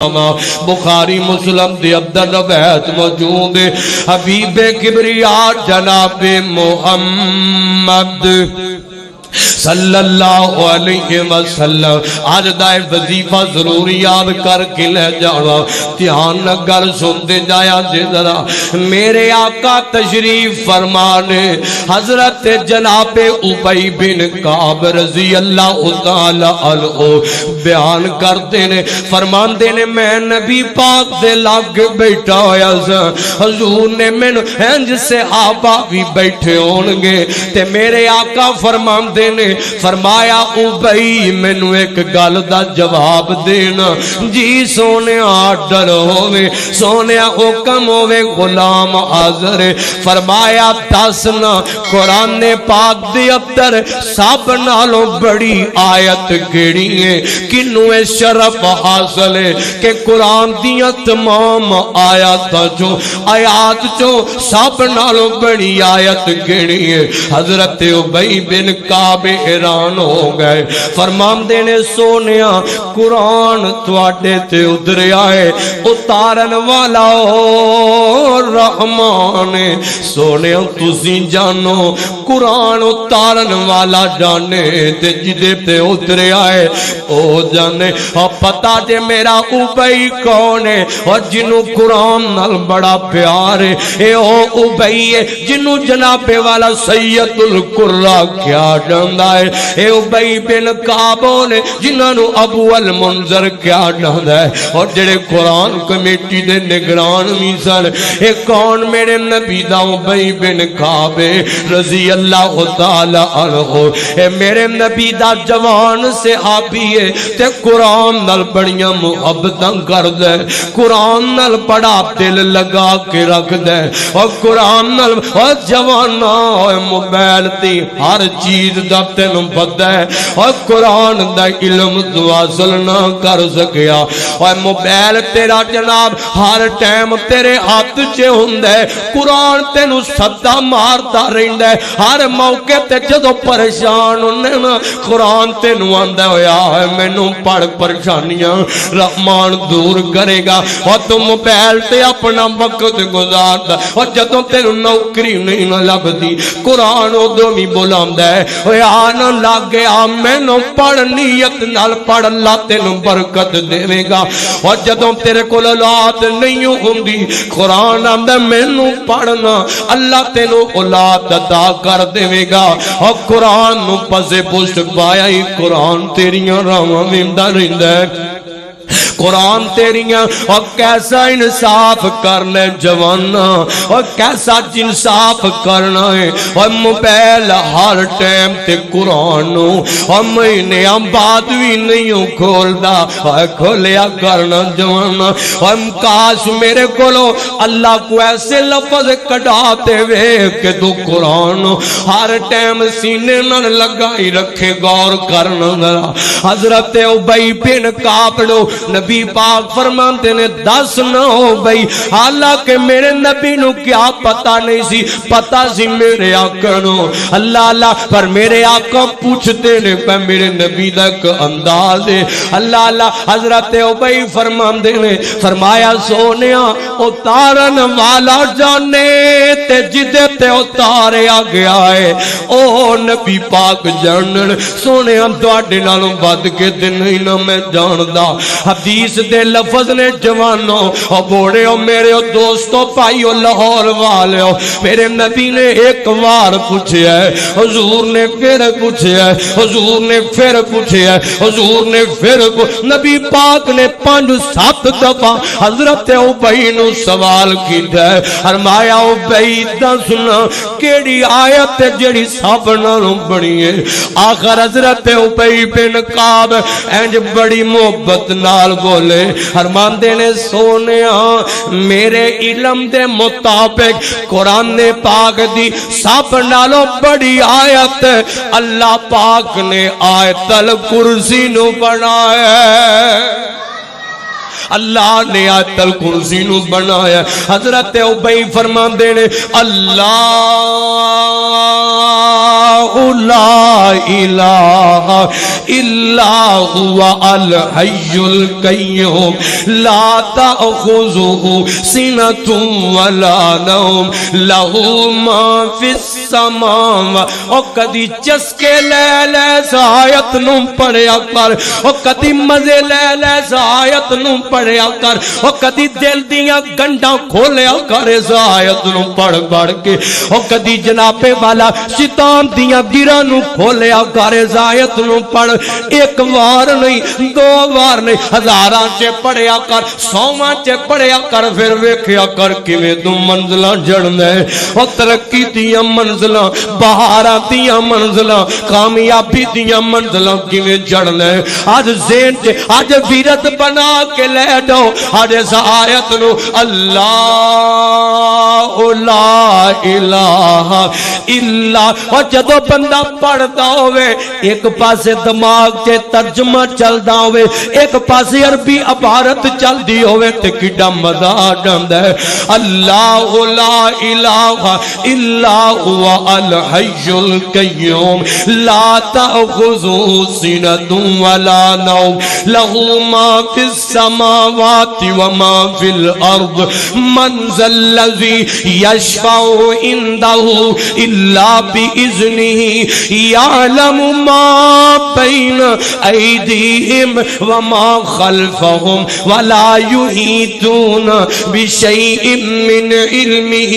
بخاری مسلم دی عبد روایت موجود ہے حبیب کبریا جناب محمد صلی اللہ علیہ وسلم آج دائے وظیفہ ضرور یاد کر کے لے جانا دھیان نگر سنتے جایا جے ذرا میرے آقا تشریف فرمانے حضرت جناب ابی بن کعب رضی اللہ تعالی عنہ بیان کرتے نے فرماندے نے میں نبی پاک دے لاگ بیٹھا ہویا سا حضور نے مینوں انج صحابہ بھی بیٹھے ہونگے تے میرے آقا فرماندے نے فرمایا ابی مینوں ایک گل دا جواب دینا جی سونے آڈر ہوئے سونے حکم ہوئے غلام حاضر فرمایا دسنا قرآن پاک دی اندر سب نالوں بڑی آیت کیڑی ہے کنوں شرف حاصل ہے کہ قرآن دیاں تمام آیات جو سب نالوں بڑی آیت کیڑی ہے حضرت ابی بن کعب حیران ہو گئے فرماندے نے سونیا قرآن تواڈے تے اتریا ہے اتارن والا رحمان سونیا تسی جانو قرآن اتارن والا جانے تے جدے تے اتریا ہے او جانے اور پتا جے میرا ابی کون ہے اور جنوں قرآن نال بڑا پیار ہے اے او ابی ہے جنوں جناب والا سید القرا کیا جاندا ہے اے ابی بن کعب نے جنہاں نو ابو المنذر کیا جاندا ہے اور جڑے قرآن کمیٹی دے نگران بھی سن اے کون میرے نبی دا ابی بن کعب رضی اللہ تعالی عنہ اے میرے نبی دا جوان صحابی ہے تے قرآن نال بڑیاں محبتاں کردے قرآن نال بڑا دل لگا کے رکھ دے اور قرآن نال اور جوانا موبائل تے ہر چیز دا تینوں پتہ ہے اور قرآن دا علم تو حاصل نہ کر سکیا اور موبائل تیرا جناب ہر ٹائم تیرے ہاتھ چ ہوندا ہے قرآن تینوں صدا مارتا رہندا ہے ہر موقع تے جدوں پریشان ہونے نا قرآن تینوں آندا ہویا ہے مینوں پڑھ پریشانیاں رحمان دور کرے گا اور تو موبائل تے اپنا وقت گزاردا اور جدوں تینوں نوکری نہیں نہ لبدی قرآن ادوں بھی بلاندا ہے اوے آن لگ گیا مینوں پڑھ نیت نال پڑھ اللہ تینوں برکت دے گا اور جدوں تیرے کول اولاد نہیں ہوندی قرآن آندا مینوں پڑھنا اللہ تینوں اولاد عطا کر دے گا اور قرآن نو پسے پشت پایا ہی قرآن تیریاں راواں ویندا رہندا ہے قرآن تیریاں اور کیسا انصاف کرنا جوانا اور کیسا انصاف کرنا ہے اور موبائل ہر ٹائم تے قرآن اور مہینے بعد بھی نہیں کھولدا اور کھولیا کرنا جوانا اور کاش میرے کولو اللہ کو ایسے لفظ کڈاتے وے کہ تو قرآن ہر ٹائم سینے نال لگائی رکھے غور کرنا حضرت ابی بن کعب نبی پاک فرماتے نے دس نہ ہو بھئی حالانکہ میرے نبی نو کیا پتہ نہیں سی پتہ سی میرے آقا نو اللہ اللہ پر میرے آقا پوچھتے نے کہ میرے نبی دا ایک انداز ہے اللہ اللہ حضرت ابی فرماندے نے فرمایا سونیا اتارن والا جانے تے جدے تے اتاریا گیا ہے او نبی پاک جانن سونیا تواڈے نالوں ود کے تے نہیں نہ میں جاندا حدیث دے لفظ نے جوانوں اور بوڑے ہو میرے ہو دوستوں پائی ہو لاہور والے ہو میرے نبی نے ایک وار پوچھے ہے حضور نے پھر پوچھے ہے حضور نے پھر پوچھے ہے حضور نے پھر نبی پاک نے 5-7 دفعہ حضرت ابی نو سوال کیتا ہے فرمایا ابی دسنا کیڑی آیت جڑی سب نالوں بڑی ہے آخر حضرت ابی بن کعب انج بڑی محبت نال بولے فرماندے نے سونیا میرے علم دے مطابق قرآن پاک دی سب نالوں بڑی آیت اللہ پاک نے آیت الکرسی نو بنایا اللہ نے آیت الکرسی نو بنایا حضرت ابی فرماندے نے اللہ لا الہ الا هو الحی القیوم لا تأخذہ سنۃ ولا نوم لہ ما فی السماوات. او کدی چسکے لے لے آیت نو پڑھیا کر, او کدی مزے لے لے آیت نو پڑھیا کر, او کدی دل دیاں گنڈاں کھولیا کر اس آیت نو پڑھ پڑھ کے, او کدی جناب والا شیطان دیاں گراں نو کھولیا کر اس آیت نو پڑھ. ایک وار نہیں, دو وار نہیں, ہزاراں چے پڑھیا کر, سواں چے پڑھیا کر, پھر ویکھیا کر کیویں تو منزلاں چڑھدا ہے. او ترقی دیاں منزلاں, بہاراں دیاں منزلاں, کامیابی دیاں منزلاں کیویں چڑھدا ہے. آج ذہن چ آج ویرت بنا کے لے دو آج اس آیت نو اللہ لا الہ الا. اور جدو بندہ پڑھدا ہوئے ایک پاسے دماغ تے ترجمہ چلدا ہوئے, ایک پاسے عربی عبارت چلدی ہوئے تے کڈا مزہ آ جاندا ہے. اللہ لا الہ الا هو الحی القیوم لا تأخذہ سنۃ ولا نوم لہ ما فی السماوات وما فی الارض من ذا الذی یشفع عنده الا باذنہ یعلم ما بین ایدیہم وما خلفہم ولا یحیطون بشیء من علمہ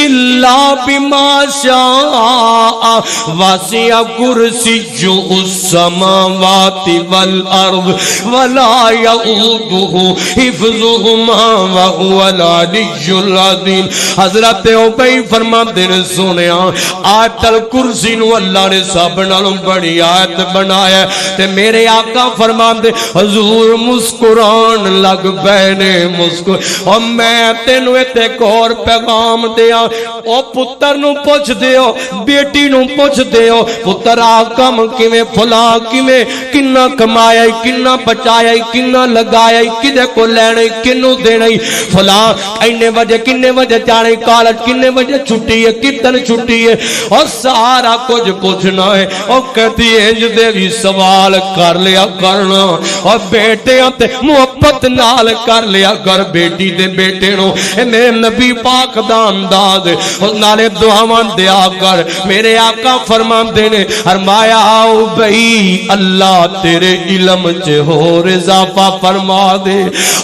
الا بما شاء وسع کرسیہ السماوات والارض ولا یؤودہ حفظہما وهو العلی العظیم. حضرت ابی فرماتے ہیں سنیا آیت الکرسی نو اللہ نے سب نالوں بڑی آیت بنایا تے میرے آقا فرماتے حضور مسکران لگ پے مسکر. اور میں تینوں ایک اور پیغام دیا, او پتر نو پوچھ دیو, بیٹی نو پوچھ دیو, پتر آکم کیویں پھلا کیویں کنا کمایا کنا بچایا کنا لگایا کدے کو لینے کنو دینے فلا اینے وجہ کنے وجہ جانے کالج کنے وجہ چھٹی ہے کتن چھٹی ہے اور سارا کچھ پوچھنا ہے. اور کہتی ہے دے بھی سوال کر لیا کرنا اور بیٹے تے محبت نال کر لیا کر بیٹی دے بیٹے نو میرے نبی پاک دا انداز اور نالے دعاواں دیا کر. میرے آقا فرماندے نے فرمایا آؤ بھئی اللہ تیرے علم چ ہور اضافہ فرما دے,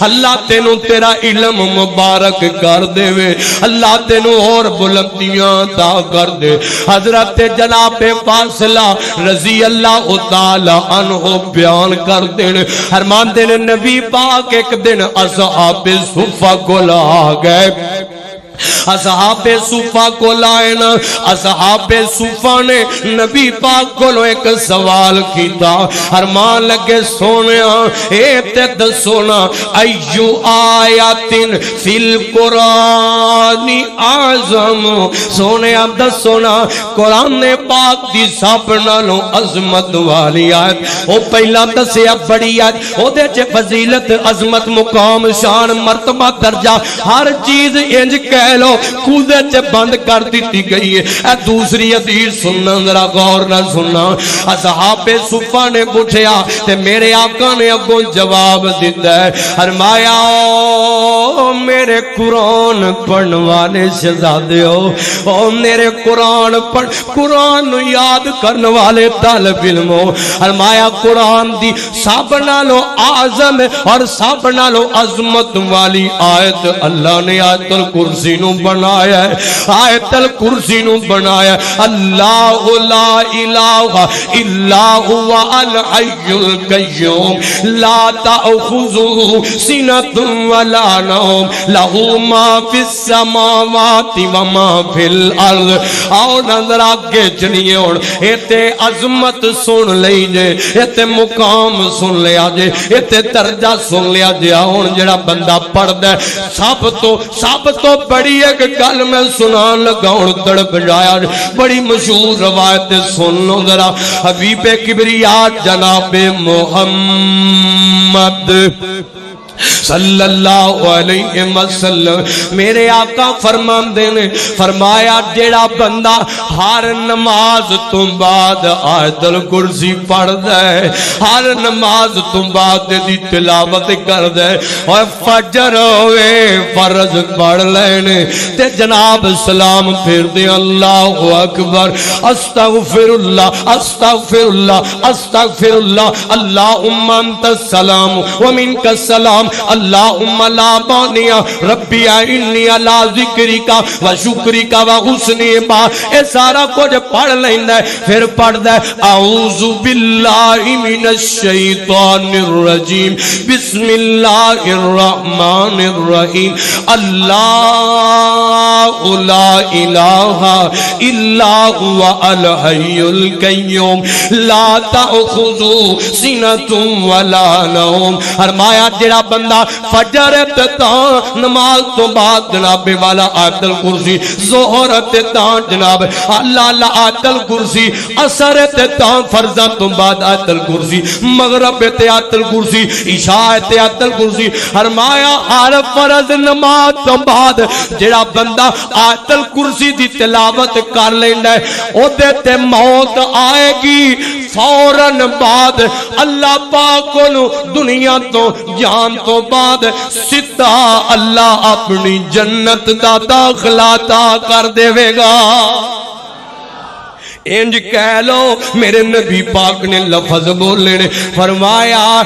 اللہ تینوں تیرا علم مبارک کر دے وے, اللہ تینوں اور بلندیاں عطا کر دے. حضرت جناب فاصلہ رضی اللہ تعالی عنہ بیان کر دے فرماندے نے نبی پاک ایک دن اصحاب صفہ کو لا گئے. اصحاب صفہ کو لائن, اصحاب صفہ نے نبی پاک کو ایک سوال کیتا, فرمان لگے سونیا اے تے سونا ایو آیات فی القرآن اعظم. سونیا دسونا قرآن پاک دی سب نالوں عظمت والی آیت, او پہلا دسیا بڑی آیت او دے چے فضیلت عظمت مقام شان مرتبہ درجہ ہر چیز انج کہہ لو کودے چے بند کر دیتی گئی ہے. اے دوسری حدیث سننا ذرا غور نہ سننا. اصحاب صفہ نے پوچھا تے میرے آقا نے اگوں جواب دیتا ہے فرمایا میرے قرآن پڑھن والے شہزادے ہو, او میرے قرآن پڑھ قرآن یاد کرن والے طالب علم ہو. فرمایا قرآن دی سب نالوں اعظم اور سب نالوں عظمت والی آیت اللہ نے آیت الکرسی نو بنایا ہے, آیت الکرسی نو بنایا ہے. اللہ لا الہ الا هو الحی القیوم لا تأخذہ سنۃ ولا نوم لہ ما فی السماوات وما فی الارض. آؤ نظر آگے چلیے اور ایتے عظمت سن لئی جے, ایتے مقام سن لیا جے, ایتے درجہ سن لیا جے. آؤ جڑا بندہ پڑھ دے سب تو بڑی ایک گل میں سنان لگا اور تڑپ جایا, بڑی مشہور روایت سن لو ذرا. حبیب کبریات جناب محمد صلی اللہ علیہ وسلم میرے آقا فرماندے نے فرمایا جیڑا بندہ ہر نماز تو بعد آیت الکرسی پڑھ دے ہر نماز تو بعد دی تلاوت کر دے اور فجر ہوئے فرض پڑھ لینے تے جناب سلام پھر دے اللہ اکبر استغفر اللہ استغفر اللہ استغفر اللہ اللہم انت السلام ومنک السلام اللہم لا مانع ربی انی علی ذکرک و شکرک و حسن عبادتک اے سارا کچھ پڑھ لیندے پھر پڑھ دے اعوذ باللہ من الشیطان الرجیم بسم اللہ الرحمن الرحیم اللہ لا الہ الا هو الحی القیوم لا تأخذو سنۃ ولا نوم فرمایا جڑا بندہ فجر تاں نماز تو بعد جناب والا آیت الکرسی ظہر تاں جناب اللہ آیت الکرسی عصر تاں فرضاں تو بعد آیت الکرسی مغرب آیت الکرسی عشاء آیت الکرسی فرمایا ہر فرض نماز تو بعد جڑا بندہ آیت الکرسی دی تلاوت کر لیندا ہے او تے موت آئے گی فوراً بعد اللہ پاک کو دنیا تو جان تو بعد سدھا اللہ اپنی جنت دا داخلہ عطا کر دے گا انج کہہ لو میرے نبی پاک نے لفظ بولے نے فرمایا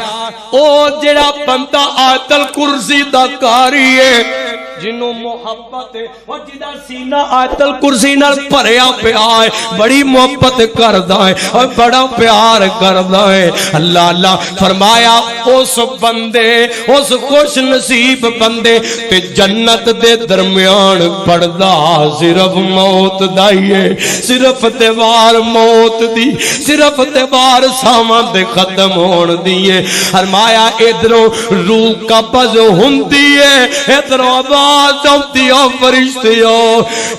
او جڑا بندہ آیت الکرسی دا کاری ہے جنوں محبت ہے اور جدا سینہ آیت الکرسی نال بھریا پیا ہے بڑی محبت کردا ہے اور بڑا پیار کردا ہے اللہ اللہ فرمایا اس بندے اس خوش نصیب بندے تے جنت دے درمیان پڑدا صرف موت دا ہی ہے صرف دیوار موت دی صرف دیوار ساواں دے ختم ہون دی ہے فرمایا ادھروں روح قبض ہوندی ہے ادھروں آؤتی ہو فرشتیو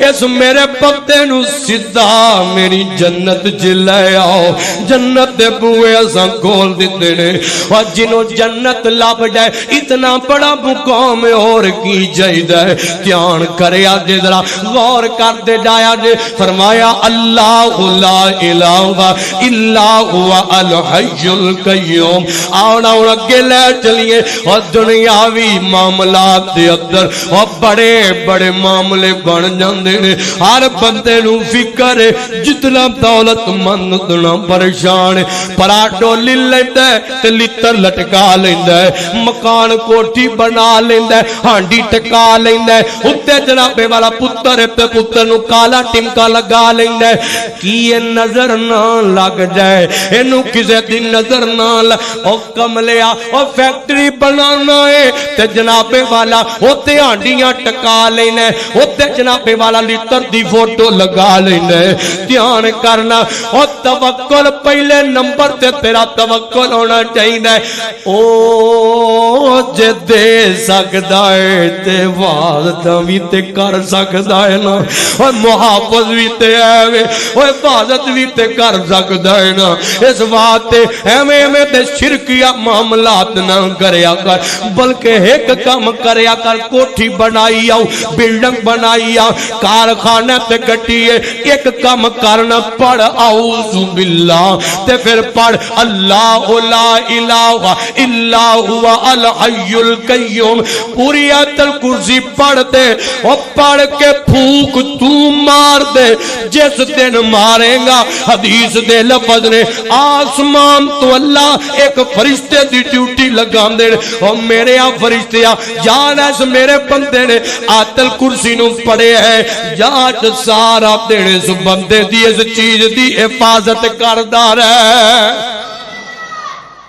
اس میرے پتے نو سدھا میری جنت جلے آؤ جنت دے بوئے اساں کھول دیتے نے اور جنہوں جنت لب جائے اتنا بڑا مقام اور کی جائدہ ہے دھیان کرے آجے ذرا غور کر دے جایا جے فرمایا اللہ لا الہ الا هو الحی القیوم آؤنا اگے لے چلیے اور دنیاوی معاملات دے اندر اور بڑے بڑے معاملے بن جاندے نے ہر بندے نو فکر ہے جتنا دولت مند اتنا پریشان ہے پرا ڈولی لیندا ہے تے لتر لٹکا لیندا ہے مکان کوٹھی بنا لیندا ہے ہانڈی ٹکا لیندا ہے اتے جناب والا پتر ہے تے پتر نو کالا ٹمکا لگا لیندا ہے کی یہ نظر نہ لگ جائے اینو کسے دی نظر نہ او کملیا او فیکٹری بنانا ہے تے جناب والا اوتے ہانڈیاں ٹکا لینا ہے اوتے جناب والا لیتر دی فوٹو لگا لینا ہے دھیان کرنا اور توکل پہلے نمبر تے تیرا توکل ہونا چاہیے او جے دے سکدا ہے تے وعدہ بھی تے کر سکدا ہے نا اور محافظ بھی تے ہے اور حفاظت بھی تے کر سکدا ہے نا اس بات ایویں تے شرکیہ معاملات نہ کریا کر بلکہ ایک کام کریا کر کوٹھی بنائی آؤ بلڈنگ بنائی آؤ کارخانہ تے گٹیے ایک کام کرنا پڑھ اعوذ باللہ تے پھر پڑھ اللہ لا الہ الا هو الحی القیوم پوری آیت الکرسی پڑھ دے اور پڑھ کے پھوک تو مار دے جس دن مارے گا حدیث دے لفظ نے آسمان تو اللہ ایک فرشتے دی ڈیوٹی لگا دے اور میرے فرشتیاں جانا اس میرے بندے نے آیت الکرسی نو پڑھے ہے جانچ سارا دینے اس بندے دی اس چیز دی حفاظت کردہ رہے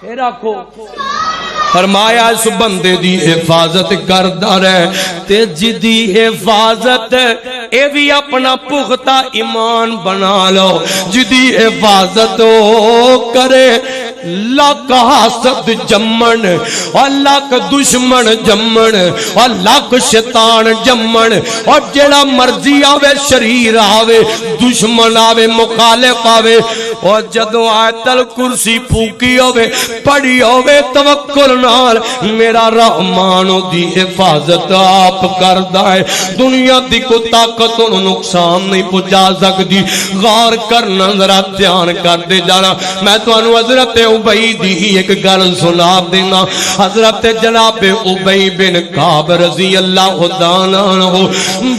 پھر آکھو فرمایا اس بندے دی حفاظت کردہ رہے تے جدی حفاظت اے بھی اپنا پختہ ایمان بنا لو جدی حفاظت کرے لاکھ حاسد جمن اور لاکھ دشمن جمن اور لاکھ شیطان جمن اور جڑا مرضی آوے شریر آوے دشمن آوے مخالف آوے اور جدو آیت الکرسی پھوکی ہوئے پڑھی ہوئے توکل نال میرا رحمان دی حفاظت آپ کردہ ہے دنیا دی کو طاقت انہوں نقصان نہیں پہنچا سکتی غور کرنا ذرا دھیان کر دے جانا میں تو انہوں حضرت عبی دی ایک گل سنا دینا حضرت جناب عبی بن کعب رضی اللہ عنہ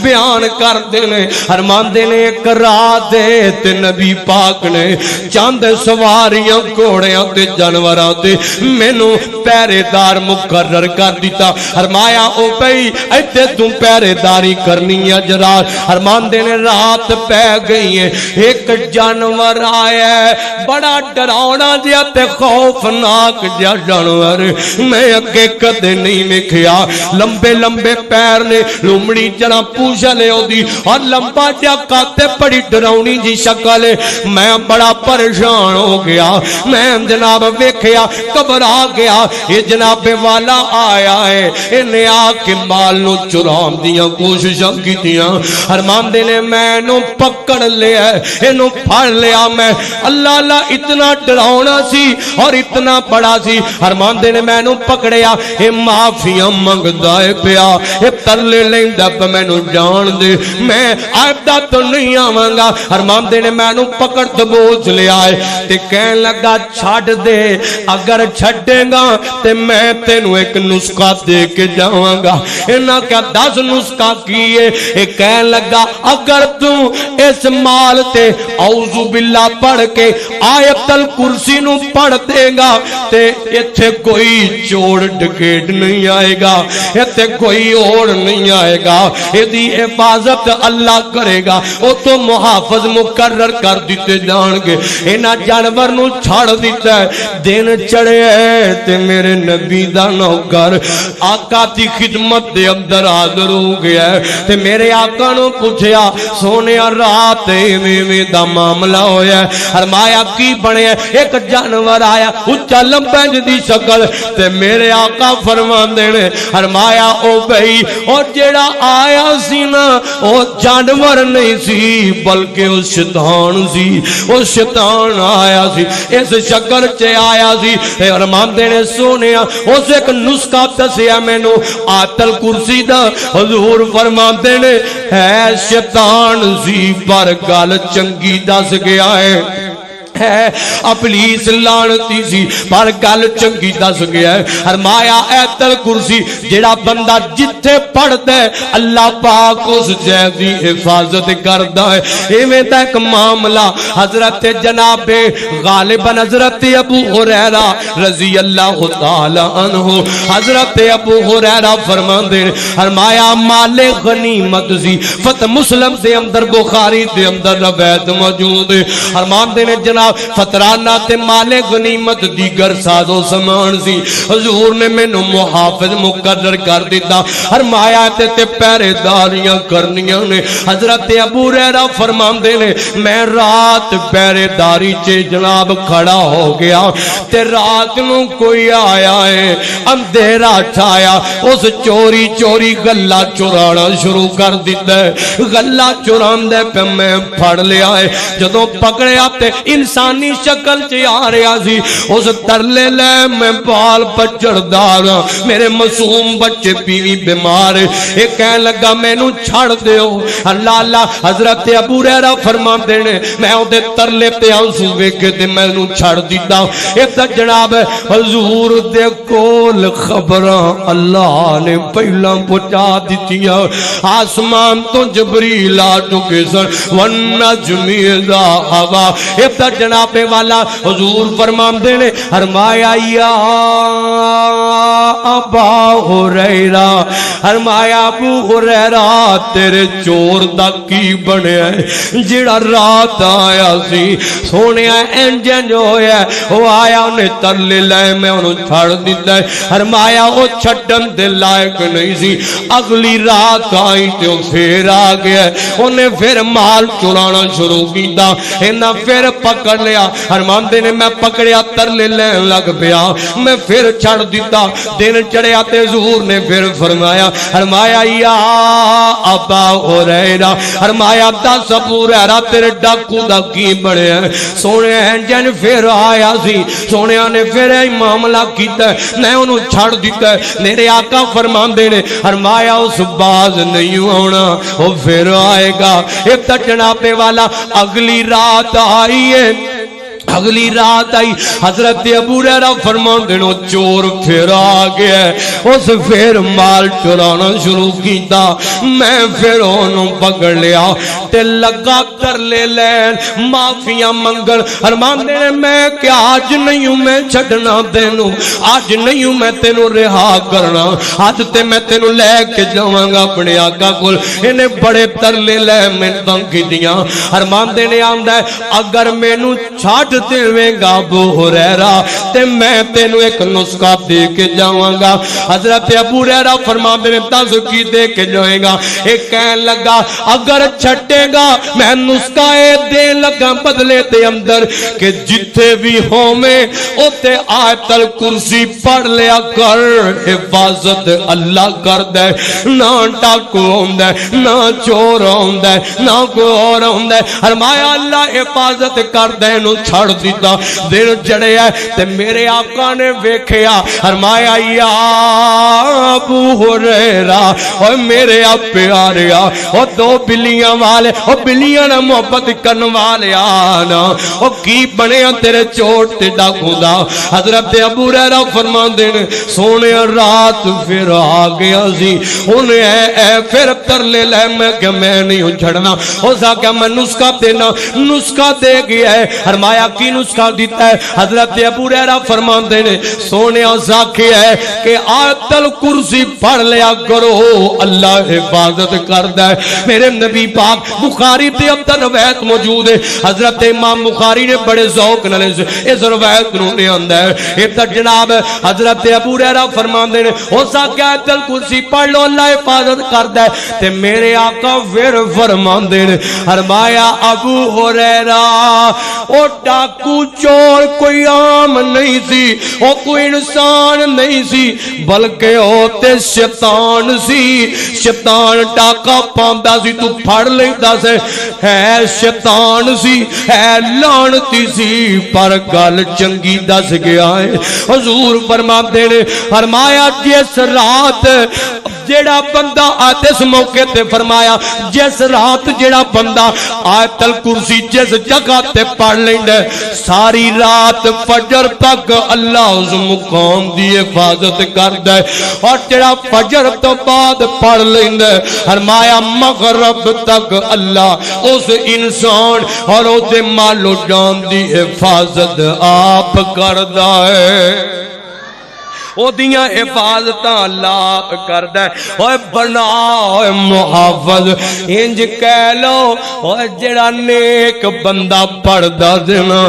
بیان کر دینے فرمان دینے ایک رات تے نبی پاک نے چاند سواریاں گھوڑیاں تے جانوراں تے مینوں پہرے دار مقرر کر دیتا فرمایا عبی ایتھے تم پہرے داری کرنی ہے جرا فرمان دینے رات پہ گئی ہے ایک جانور آیا ہے بڑا ڈراؤنا جیا تے خوفناک جیا جانور میں اگے کدے نہیں ویکھیا لمبے لمبے پیر نے لومڑی جڑا پوچھ لے دی اور لمبا جیا قد بڑی ڈراؤنی جی شکل میں بڑا پریشان ہو گیا میں جناب ویکھیا گھبرا گیا یہ جناب والا آیا ہے انہیں آ کے مال نو چرام دیاں کوششاں کیتیاں فرمان دے نے میں نو پکڑ لیا انہوں پھڑ لیا میں اللہ اللہ اتنا ڈراؤنا سی اور اتنا بڑا سی فرمان دے نے میں نو پکڑیا اے معافیاں منگدا ہے پیا اے ترلے لیندا پہ میں نو جان دے میں آئبدا تو نہیں آواں گا فرمان دے نے میں نو پکڑ دبوچ لیا ہے تے کہن لگا چھڑ دے اگر چھڑے گا تے میں تینوں ایک نسخہ دے کے جاواں گا انہاں کیا 10 نسخہ کیے اے کہن لگا اگر تو اس مال تے اعوذ باللہ پڑھ کے آیت الکرسی نو پڑھ دے گا تے ایتھے کوئی چور ڈکیٹ نہیں آئے گا ایتھے کوئی اور نہیں آئے گا ایدی حفاظت اللہ کرے گا وہ تو محافظ مقرر کر دیتے جان گے اینا جانور نو چھاڑ دیتا ہے دن چڑھے ہے تے میرے نبی دا نوکر آقا دی خدمت دے اندر حاضر ہو گیا ہے تے میرے آقا نو پوچھیا سونے رات میں دا معاملہ ہویا ہے فرمایا کی بنے ایک جانور آیا اچھا لمبے دی شکل تے میرے آقا فرمان دینے فرمایا او بھئی اور جیڑا آیا سی نا او جانور نہیں سی بلکہ اس شیطان سی اس شیطان آیا سی اس شکل چے آیا سی فرمان دینے سونے اس ایک نسخہ دسیا میں نو آیت الکرسی دا حضور فرمان دینے ہے شیطان سی پر گل چنگی دس گیا ہے ابلیس لعنتی سی پر گل چنگی دس گیا ہے فرمایا آیت الکرسی جڑا بندہ جتھے پڑھدا ہے اللہ پاک اس جیسی حفاظت کردا ہے ایویں دا ایک معاملہ حضرت جناب غالباً حضرت ابو ہریرہ رضی اللہ تعالی عنہ حضرت ابو ہریرہ فرماندے فرمایا مال غنیمت سی فتح مسلم سے اندر بخاری دے اندر روایت موجود ہے فرماندے نے جناب فترانہ تے مال غنیمت دیگر ساز و سامان سی حضور نے میں نو محافظ مقرر کر دیتا فرمایا تے پہرے داریاں کرنیاں نے حضرت ابو ہریرہ فرماندے نے میں رات پہرے داری چے جناب کھڑا ہو گیا تے رات نو کوئی آیا ہے اندھیرا چھایا اس چوری چوری گلہ چورانا شروع کر دیتا ہے گلہ چوران دے پہ میں پھڑ لیا ہے جدوں پکڑے آتے انسانی شکل چے آ رہا سی اس ترلے لے میں بال پچڑ دارا میرے معصوم بچے پیوی بیمار ایک کہنے لگا میں نو چھڑ دیو اللہ اللہ حضرت ابو ہریرہ فرمان دینے میں دے ترلے تے آنسو ویکھے تے میں نو چھڑ دیتا ایک جناب حضور دے کول خبراں اللہ نے پہلا پہنچا دیتیاں آسمان تو جبریل آ چکے سن والنجم اذا ہوا ایک جناب والا حضور فرمان دینے فرمایا یا ابا ہریرہ فرمایا ابو ہریرہ تیرے چور دا کی بنیا ہے جڑا رات آیا سی سونے انجن جو ہویا وہ آیا انہیں ترلے لائے میں انہوں چھاڑ دیتا ہے فرمایا وہ چھٹن دے لائق نہیں سی اگلی رات آئی تو پھر آ گیا انہیں پھر مال چرانا شروع کیتا انہاں پھر پکڑ لیا فرماندے نے میں پکڑیا ترلے لین لگ پیا میں پھر چھڑ دیتا دن چڑھیا تے حضور نے پھر فرمایا یا ابا ہریرہ فرمایا دس ابو ہریرہ تیرے ڈاکو دا کی بڑے ہیں سونے انجن پھر آیا سی سونے نے پھر معاملہ کیتا ہے میں انہوں چھڑ دیتا ہے میرے آقا فرماندے نے فرمایا اس باز نہیں ہونا وہ پھر آئے گا ایک جناب والا اگلی رات آئی ہے اگلی رات آئی حضرت ابو ہریرہ فرمان دینو چور پھر آ گیا اس پھر مال چرانا شروع کیتا میں پھر انہوں پکڑ لیا تے لگا کر لے لین معافیاں منگل فرمان دینے میں کہ آج نہیں ہوں میں چھڑنا دینو آج نہیں ہوں میں تینو رہا کرنا آج تے میں تینو لے کے جاؤں گا اپنے آقا کل انہیں بڑے تر لے لے میں تنکی دیاں فرمان دینے آمدہ ہے اگر میں نو چھاٹ دیویں گا ابو ہریرہ تے میں تینو ایک نسخہ دے کے جاؤں گا حضرت ابو ہریرہ فرمان دے تازکی دے کے جائیں گا ایک کہن لگا اگر چھٹے گا میں نسخہ دے لگا بدلے دے اندر کہ جتے بھی ہوں میں اتے آیت الکرسی پڑھ لیا کر حفاظت اللہ کر دے نہ ٹاکو ہوں دے نہ چور ہوں دے نہ کوئی اور ہوں دے فرمایا اللہ حفاظت کر دے نو چھڑ دیتا دن جڑے ہے تے میرے آقا نے ویکھیا فرمایا یا ابو ہریرہ اور میرے آپ پیاریا اور دو بلیاں والے اور بلیاں نہ محبت کرن والے آنا اور کی بنے تیرے چوٹ تے ڈاکو دا حضرت ابو ہریرہ فرمان دینے سونے رات پھر آ گیا سی انہیں پھر تر لے لے میں کہ میں نہیں ہوں چھڑنا ہو سکا میں نسخہ دینا نسخہ دے گیا ہے فرمایا کی نسخہ دیتا ہے حضرت ابو ہریرہ فرمان دینے سونے ساکھی ہے کہ آیت الکرسی پڑھ لیا کرو اللہ حفاظت کرتا ہے میرے نبی پاک بخاری تے اب تک روایت موجود ہے حضرت امام بخاری نے بڑے ذوق نالے سے اس روایت نو نے اندر اب تک جناب حضرت ابو ہریرہ فرمان دینے ہو ساکھی آیت الکرسی پڑھ لو اللہ حفاظت کرتا ہے تے میرے آقا پھر فرمان دینے فرمایا ابو ہریرہ او ڈاکو چور کوئی عام نہیں سی او کوئی انسان نہیں سی بلکہ ہوتے شیطان سی شیطان ڈاکا پاندہ سی تو پھڑ لیتا سے ہے شیطان سی ہے لانتی سی پر گل چنگی دس گیا ہے حضور فرمان دینے فرمایا جس رات جیڑا بندہ آتے اس موقع تے فرمایا جس رات جیڑا بندہ آیت الکرسی جس جگہ تے پڑھ لیندے ساری رات فجر تک اللہ اس مقام دی حفاظت کردہ اور جیڑا فجر تو بعد پڑھ لیندے فرمایا مغرب تک اللہ اس انسان اور اس مال و جان دی حفاظت آپ کردہ ہے او دیاں حفاظتاں اللہ کردہ ہے اوہ بنا اوہ محافظ انج کہہ لو اوہ جڑا نیک بندہ پڑھدا دینا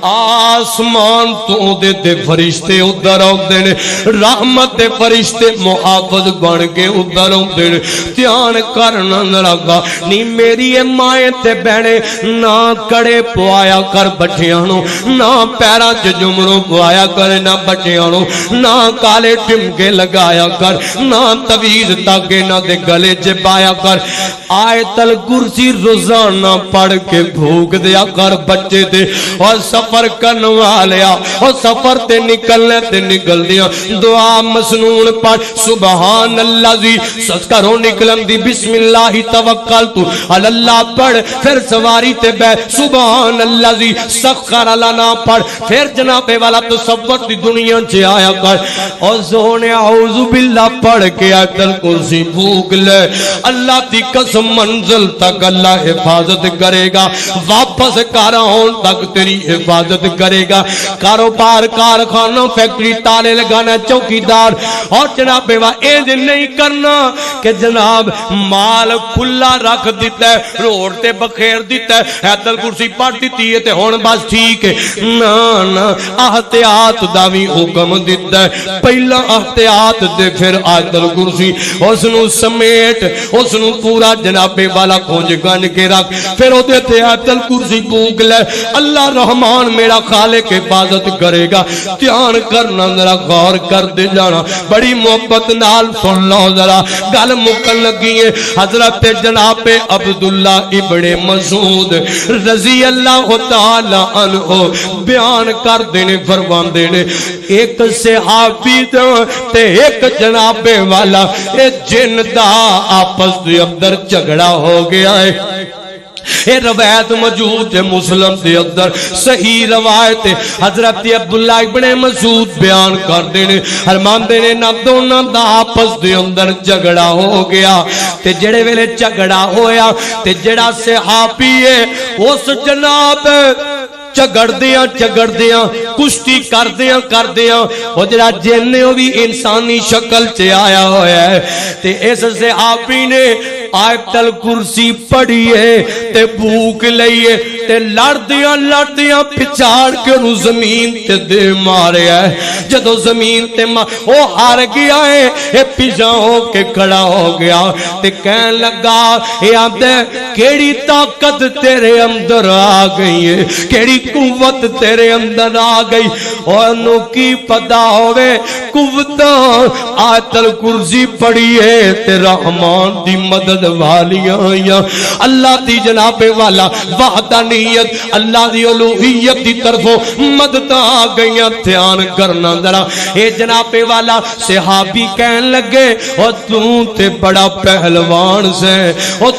آسمان تو دے فرشتے ادھر آؤ دینے رحمت دے فرشتے محافظ بن کے ادھر آؤ دینے دھیان کرنا لگا نی میری مائیں تے بہنے نہ کڑے پوایا کر بچیانو نہ پیرا جمروں پوایا کر نہ بچیانو نہ کالے ٹمکے لگایا کر نہ تویز تاکہ نہ دے گلے جبایا کر آیت الکرسی روزانہ پڑھ کے بھوک دیا کر بچے دے اور سفر کرنوا لیا اور سفر تے نکلنے تے نکل دیا دعا مسنون پڑھ سبحان اللہ زی سکروں نکلن دی بسم اللہ توکلتو اللہ پڑھ پھر سواری تے بے سبحان اللہ زی سخر لنا پڑھ پھر جناب والا تصور دی دنیا چے آیا کر اور سونے اعوذ باللہ پڑھ کے آیت الکرسی بھوک لے اللہ دی قسم منزل تک اللہ حفاظت کرے گا واپس کاروں تک تیری حفاظت کرے گا کاروبار کارخانوں فیکٹری تالے لگانا چوکیدار اور جناب ایج نہیں کرنا کہ جناب مال کھلا رکھ دیتا ہے روڈ تے بخیر دیتا ہے آیت الکرسی پڑھ دیتی ہے تے ہون بس ٹھیک ہے نا احتیاط دا بھی حکم دیتا ہے پہلا احتیاط دے پھر آیت الکرسی اس نو سمیٹ اس نو پورا جناب والا کھونج گن کے رکھ پھر او دے تے آیت الکرسی بھوک لے اللہ رحمان میرا خالق حفاظت کرے گا دھیان کرنا ذرا غور کر دے جانا بڑی محبت نال سن لو ذرا گل مکن لگی ہے حضرت جناب عبداللہ ابن مسعود رضی اللہ تعالی عنہ بیان کر دینے فرمان دینے ایک صحابی تے ایک جناب والا اے جن دا آپس دے اندر جھگڑا ہو گیا ہے یہ روایت موجود ہے مسلم دے اندر صحیح روایت حضرت عبداللہ ابن مسعود بیان کر دینے فرمان دینے نہ دونوں دا آپس دے اندر جھگڑا ہو گیا تے جڑے ویلے جھگڑا ہویا تے جڑا صحابی ہے اس جناب چگڑ دیاں کشتی کر دیاں وہ جڑا جننے وہ بھی انسانی شکل چے آیا ہویا ہے تے اس صحابی نے آیت الکرسی پڑھی ہے تے بھوک لئیے تے لڑدیاں پچھاڑ کے انہوں زمین تے دے مارے ہے جدو زمین تے وہ ہار گیا ہے یہ پیچھا ہو کے کھڑا ہو گیا تے کہن لگا یہ آدھے کیڑی طاقت تیرے اندر آ گئی ہے کیڑی قوت تیرے اندر آ گئی اور انہوں کی پتا ہوئے قوت آیت الکرسی پڑھی ہے تے رحمان دی مدد والیاں اللہ دی جناب والا وحدانیت اللہ دی الوہیت دی طرفوں مدد آ گئیاں دھیان کرنا ذرا اے جناب والا صحابی کہن لگے اور تے بڑا پہلوان سے اور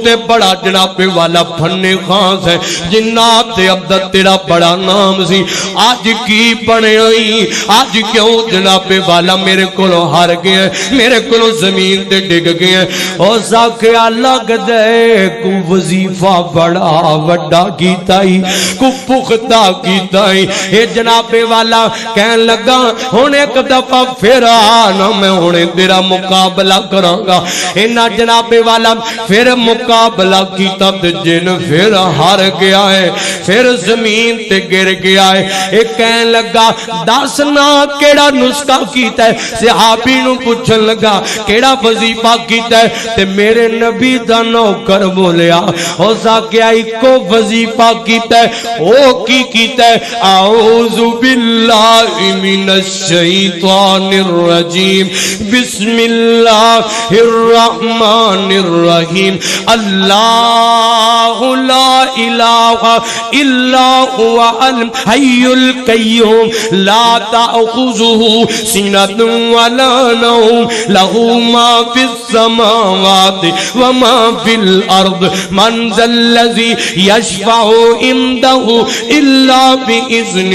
تے بڑا جناب والا پھنے خان سے جنات تے عبدت تیرا بڑا نام سی آج کی بنے آئی آج کیوں جناب والا میرے کلو ہار گئے میرے کلو زمین تے ڈگ گئے اور ساکھیا لگ دے کو وظیفہ بڑا وڈا کیتا ہی کو پختہ کیتا ہی اے جناب والا کہن لگا ہونے ایک دفعہ پھر آنا میں ہونے تیرا مقابلہ کرانگا اینا جناب والا پھر مقابلہ کیتا تے جن پھر ہار گیا ہے پھر زمین تے گر گیا ہے ایک کہن لگا داسنا کیڑا نسخہ کیتا ہے صحابی نو پوچھن لگا کیڑا وظیفہ کیتا ہے تے میرے نبی دا نوکر بولیا ہو ساکیا ایکو وظیفہ کیتا ہے او کی کیتا ہے اعوذ باللہ من الشیطان الرجیم بسم اللہ الرحمن الرحیم اللہ لا الہ الا هو الحی القیوم لا تأخذه سنۃ ولا نوم له ما فی السماوات وما فی الارض من ذا الذی یشفع عنده الا باذنہ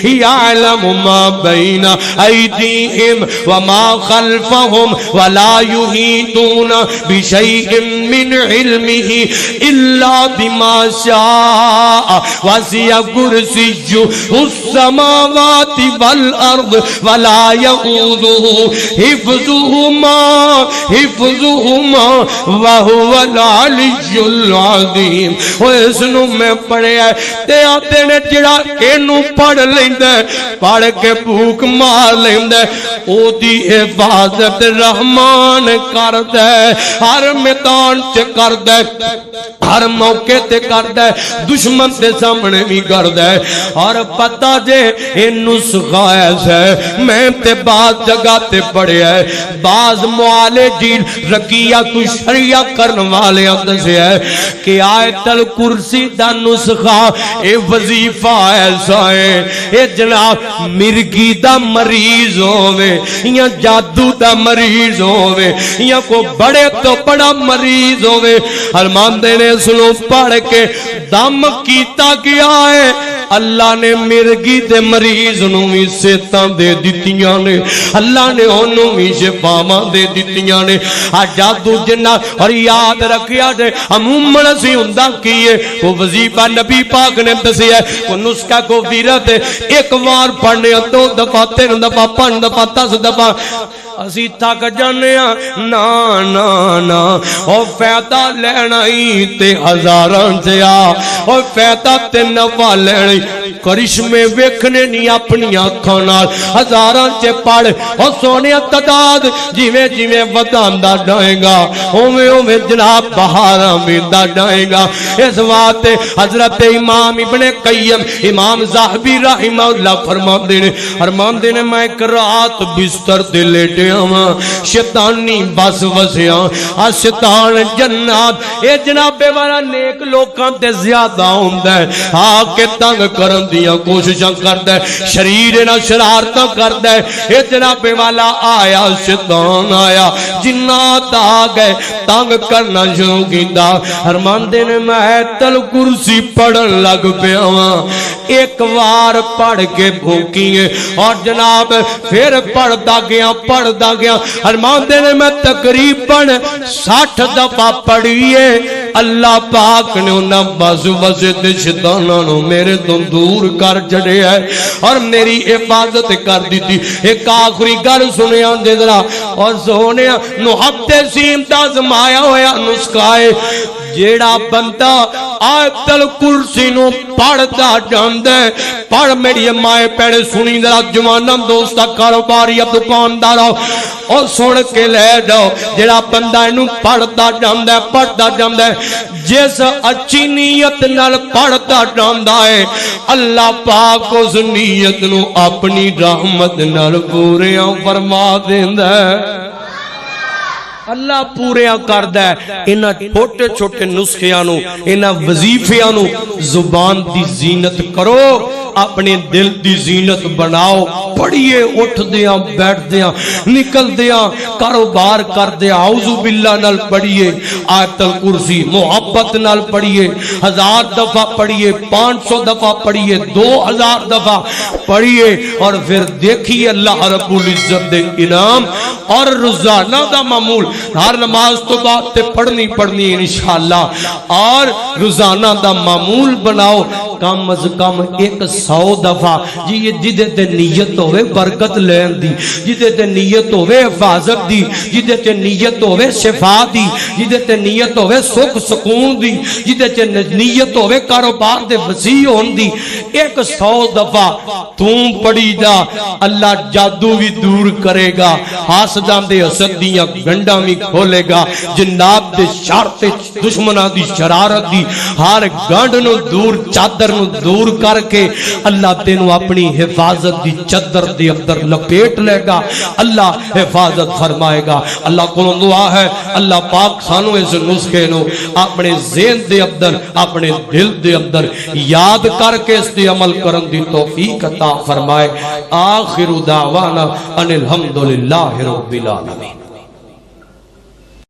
یعلم ما بین ایدیہم وما خلفہم ولا یحیطون بشیء من علمہ الا بما شاء وسع کرسیہ السماوات والارض ولا یؤوده حفظهما وهو العلی العظیم وہ اس نو میں پڑھے ہے تے آتے نے جڑا اینو پڑھ لیندے پڑھ کے بھوک مار لیندے او دی حفاظت رحمان کر دے ہر میدان چ کر دے ہر موقع تے کر دے دشمن تے سامنے بھی کر دے اور پتہ جے اے نسخہ ہے میں تے بعض جگہ تے پڑھے ہے بعض معالجین رقیہ تو شریعہ کرن والے اندر سے ہے کہ آیت الکرسی دا نسخہ اے وظیفہ ایسا ہے اے جناب مرگی دا مریض ہوئے یا جادو دا مریض ہوئے یا کو بڑے تو بڑا مریض ہوئے حرمان دینے سنو پڑھ کے دم کیتا گیا ہے اللہ نے مرگی دے مریض نو بھی صحتاں دے دتیاں نے اللہ نے انہوں بھی شفاواں دے دتیاں نے جادو جنہ اور یاد رکھیا جے عموماً اسی ہوندا کیے وہ وظیفہ نبی پاک نے دسیا وہ نسخہ کو ویرت ایک بار پڑھنے 2 دفعہ 3 دفعہ 5 دفعہ 10 دفعہ اسی تھک جانے نا نا نا او فائدہ لینا ہی تے ہزاراں سے او فائدہ تے نفع لینا کرشمے ویکھنے نہیں اپنی آنکھاں نال ہزاراں سے پڑھ او سونے تعداد جویں جویں وداندا جائے گا اوویں اوویں جناب بہاراں ویندا جائے گا اس واسطے حضرت امام ابن قیم امام ذہبی رحمہ اللہ فرماندے نے میں ایک رات بستر تے لیٹے شیطانی بس وسیاں شیطان جنات اے جناب والا نیک لوکاں تے زیادہ ہوندا ہے آ کے تنگ کرن دیاں کوششاں کردا ہے شریر نہ شرارتاں کردا ہے اے جناب والا آیا شیطان آیا جنات آ گئے تنگ کرنا شروع کیتا فرماندے نے میں آیت الکرسی پڑھن لگ پیا ایک بار پڑھ کے بھوکیے اور جناب پھر پڑھدا گیا فرماندے نے میں تقریباً 60 دفعہ پڑھیے اللہ پاک نے انہاں وسوسے تے شیطاناں نو میرے تو دور کر چھڑیا ہے اور میری حفاظت کر دیتی ایک آخری گل سنیا دے ذرا اور سونیا نو ہفتے سیم دا زمایا ہویا نسخہ ہے جیڑا بندہ آیت الکرسی نو پڑھدا جاندا ہے پڑھ میری مائے پیڑے سنی ذرا جوانم دوستا کاروباری دکاندار اور سن کے لے جاؤ جیڑا بندہ انہوں پڑھدا جاندا ہے جس اچھی نیت نال پڑھدا جاندا ہے اللہ پاک اس نیت نو اپنی رحمت نال پوریاں فرما دیندا ہے اللہ پوریا کردا ہے انہاں چھوٹے چھوٹے نسخیاں نو انہاں وظیفیاں نو زبان دی زینت کرو اپنے دل دی زینت بناؤ پڑھیے اٹھ دیاں بیٹھ دیاں نکل دیاں کاروبار کر دیاں اعوذ باللہ نال پڑھیے آیت الکرسی محبت نال پڑھیے 1000 دفعہ پڑھیے 500 دفعہ پڑھیے 2000 دفعہ پڑھیے اور پھر دیکھیے اللہ رب العزت دے انعام اور روزانہ دا معمول ہر نماز تو بعد تے پڑھنی انشاءاللہ اور روزانہ دا معمول بناؤ کم از کم 100 دفعہ جدے تے نیت ہوئے برکت لین دی جدے تے نیت ہوئے حفاظت دی جدے تے نیت ہوئے شفا دی جدے تے نیت ہوئے سکھ سکون دی جدے تے نیت ہوئے کاروبار دے وسیع ہون دی 100 دفعہ تم پڑھی جا اللہ جادو بھی دور کرے گا حاسداں دے حسد دیاں گنڈاں بھی کھولے گا جنات دے شرط دشمناں دی شرارت دی ہر گنڈ نو دور چادر نو دور کر کے اللہ تینو اپنی حفاظت دی چادر دے اندر لپیٹ لے گا اللہ حفاظت فرمائے گا اللہ کو دعا ہے اللہ پاک سانو اس نسخے نو اپنے ذہن دے اندر اپنے دل دے اندر یاد کر کے اس دے عمل کرن دی توفیق عطا فرمائے آخر دعوانا ان الحمدللہ رب العالمین